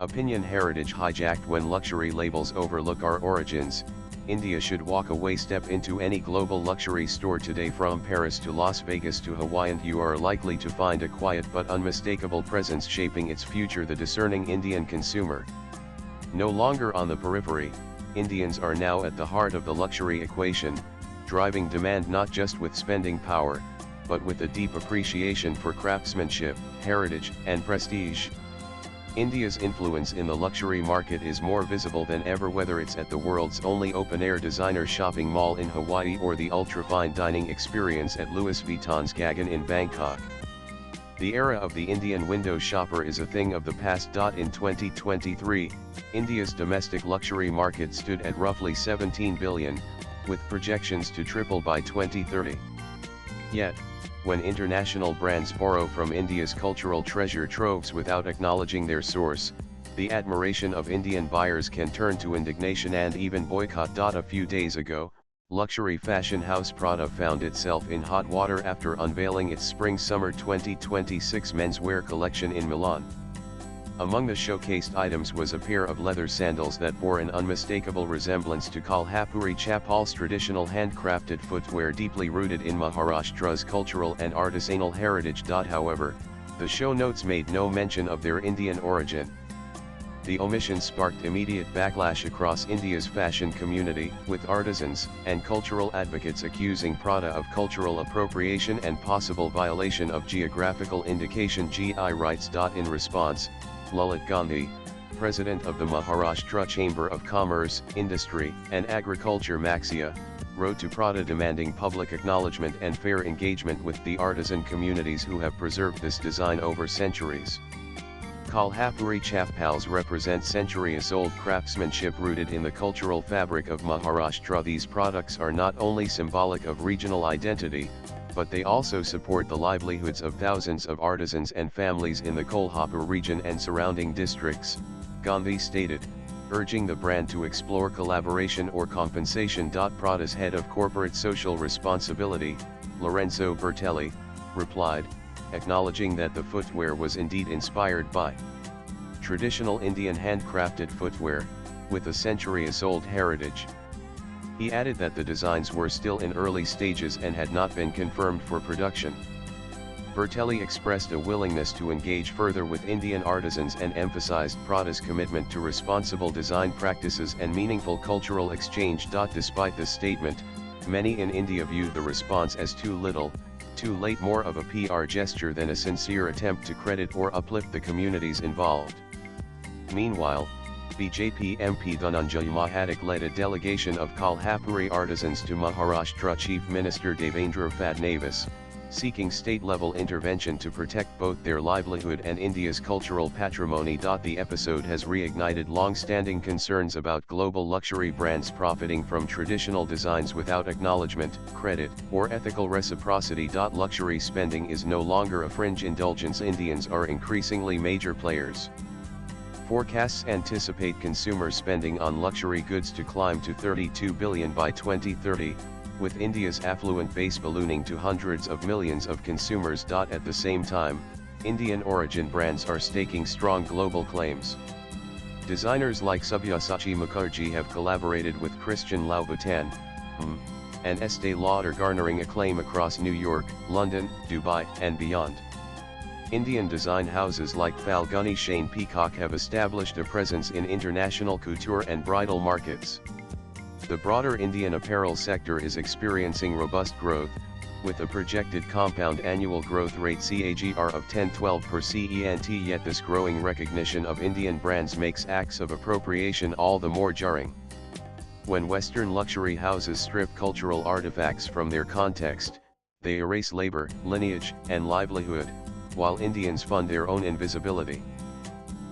Opinion heritage hijacked. When luxury labels overlook our origins, India should walk away. Step into any global luxury store today, from Paris to Las Vegas to Hawaii, and you are likely to find a quiet but unmistakable presence shaping its future: the discerning Indian consumer. No longer on the periphery, Indians are now at the heart of the luxury equation, driving demand not just with spending power, but with a deep appreciation for craftsmanship, heritage, and prestige. India's influence in the luxury market is more visible than ever, whether it's at the world's only open-air designer shopping mall in Hawaii or the ultra-fine dining experience at Louis Vuitton's Gagan in Bangkok. The era of the Indian window shopper is a thing of the past. In 2023, India's domestic luxury market stood at roughly 17 billion, with projections to triple by 2030. Yet, when international brands borrow from India's cultural treasure troves without acknowledging their source, the admiration of Indian buyers can turn to indignation and even boycott. A few days ago, luxury fashion house Prada found itself in hot water after unveiling its Spring-Summer 2026 menswear collection in Milan. Among the showcased items was a pair of leather sandals that bore an unmistakable resemblance to Kolhapuri Chappal's traditional handcrafted footwear, deeply rooted in Maharashtra's cultural and artisanal heritage. However, the show notes made no mention of their Indian origin. The omission sparked immediate backlash across India's fashion community, with artisans and cultural advocates accusing Prada of cultural appropriation and possible violation of geographical indication (GI) rights. In response, Lalit Gandhi, president of the Maharashtra Chamber of Commerce, Industry, and Agriculture Maxia, wrote to Prada demanding public acknowledgement and fair engagement with the artisan communities who have preserved this design over centuries. Kolhapuri Chappals represent centuries-old craftsmanship rooted in the cultural fabric of Maharashtra. These products are not only symbolic of regional identity, but they also support the livelihoods of thousands of artisans and families in the Kolhapur region and surrounding districts, Gandhi stated, urging the brand to explore collaboration or compensation. Prada's head of corporate social responsibility, Lorenzo Bertelli, replied, acknowledging that the footwear was indeed inspired by traditional Indian handcrafted footwear, with a centuries-old heritage. He added that the designs were still in early stages and had not been confirmed for production. Bertelli expressed a willingness to engage further with Indian artisans and emphasized Prada's commitment to responsible design practices and meaningful cultural exchange. Despite this statement, many in India viewed the response as too little, too late, more of a PR gesture than a sincere attempt to credit or uplift the communities involved. Meanwhile, BJP MP Dhananjay Mahadik led a delegation of Kolhapuri artisans to Maharashtra Chief Minister Devendra Fadnavis, seeking state-level intervention to protect both their livelihood and India's cultural patrimony. The episode has reignited long-standing concerns about global luxury brands profiting from traditional designs without acknowledgement, credit, or ethical reciprocity. Luxury spending is no longer a fringe indulgence. Indians are increasingly major players. Forecasts anticipate consumer spending on luxury goods to climb to 32 billion by 2030, with India's affluent base ballooning to hundreds of millions of consumers. At the same time, Indian origin brands are staking strong global claims. Designers like Sabyasachi Mukherjee have collaborated with Christian Louboutin and Estée Lauder, garnering acclaim across New York, London, Dubai, and beyond. Indian design houses like Falguni Shane Peacock have established a presence in international couture and bridal markets. The broader Indian apparel sector is experiencing robust growth, with a projected compound annual growth rate (CAGR) of 10-12%. Yet this growing recognition of Indian brands makes acts of appropriation all the more jarring. When Western luxury houses strip cultural artifacts from their context, they erase labor, lineage, and livelihood, while Indians fund their own invisibility.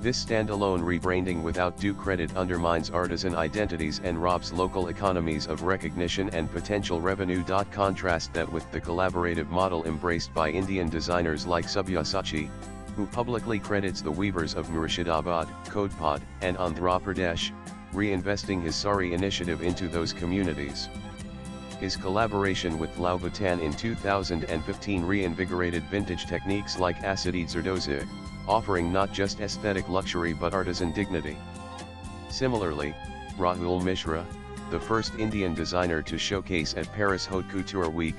This standalone rebranding without due credit undermines artisan identities and robs local economies of recognition and potential revenue. Contrast that with the collaborative model embraced by Indian designers like Sabyasachi, who publicly credits the weavers of Murshidabad, Kodpad, and Andhra Pradesh, reinvesting his Sari initiative into those communities. His collaboration with Louboutin in 2015 reinvigorated vintage techniques like Acide Zardozi, offering not just aesthetic luxury but artisan dignity. Similarly, Rahul Mishra, the first Indian designer to showcase at Paris Haute Couture Week,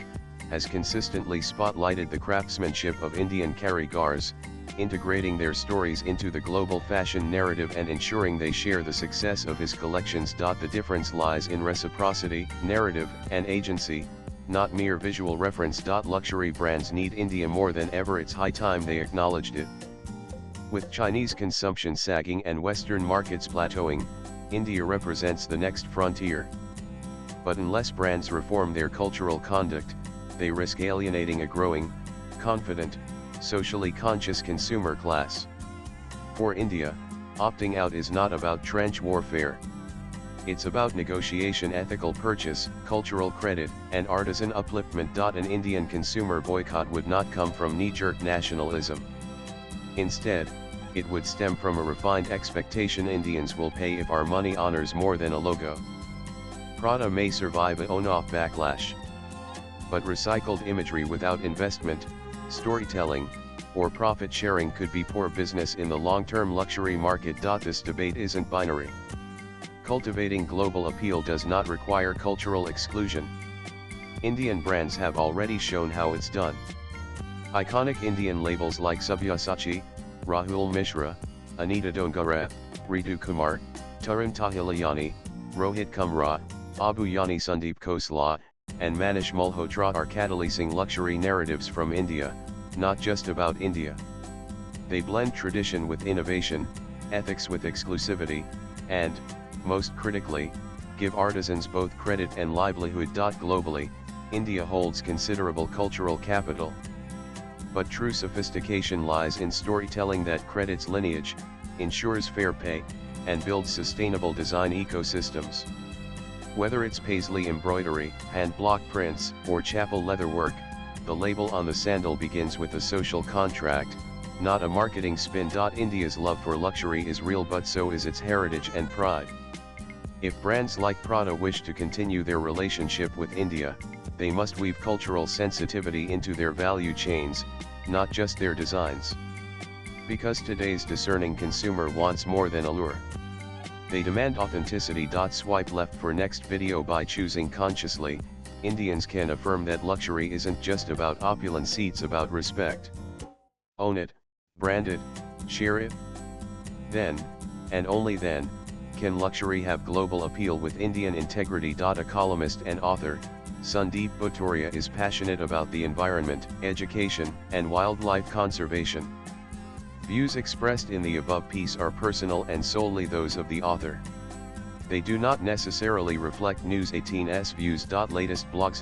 has consistently spotlighted the craftsmanship of Indian karigars, integrating their stories into the global fashion narrative and ensuring they share the success of his collections. The difference lies in reciprocity, narrative, and agency, not mere visual reference. Luxury brands need India more than ever. It's high time they acknowledged it. With Chinese consumption sagging and Western markets plateauing, India represents the next frontier. But unless brands reform their cultural conduct, they risk alienating a growing, confident, socially conscious consumer class. For India, opting out is not about trench warfare. It's about negotiation, ethical purchase, cultural credit, and artisan upliftment. An Indian consumer boycott would not come from knee-jerk nationalism. Instead, it would stem from a refined expectation Indians will pay if our money honors more than a logo. Prada may survive a on-off backlash. But recycled imagery without investment, storytelling, or profit sharing could be poor business in the long-term luxury market. This debate isn't binary. Cultivating global appeal does not require cultural exclusion. Indian brands have already shown how it's done. Iconic Indian labels like Sabyasachi, Rahul Mishra, Anita Dongare, Ritu Kumar, Tarun Tahilayani, Rohit Kumra, Abu Yani Sandeep Khosla, and Manish Malhotra are catalyzing luxury narratives from India, not just about India. They blend tradition with innovation, ethics with exclusivity, and, most critically, give artisans both credit and livelihood. Globally, India holds considerable cultural capital. But true sophistication lies in storytelling that credits lineage, ensures fair pay, and builds sustainable design ecosystems. Whether it's paisley embroidery, hand-block prints, or chapel leatherwork, the label on the sandal begins with a social contract, not a marketing spin. India's love for luxury is real, but so is its heritage and pride. If brands like Prada wish to continue their relationship with India, they must weave cultural sensitivity into their value chains, not just their designs. Because today's discerning consumer wants more than allure. They demand authenticity. Swipe left for next video. By choosing consciously, Indians can affirm that luxury isn't just about opulence, it's about respect. Own it, brand it, share it. Then, and only then, can luxury have global appeal with Indian integrity. A columnist and author, Sandeep Bhutoria, is passionate about the environment, education, and wildlife conservation. Views expressed in the above piece are personal and solely those of the author. They do not necessarily reflect News 18's views. Latest blogs.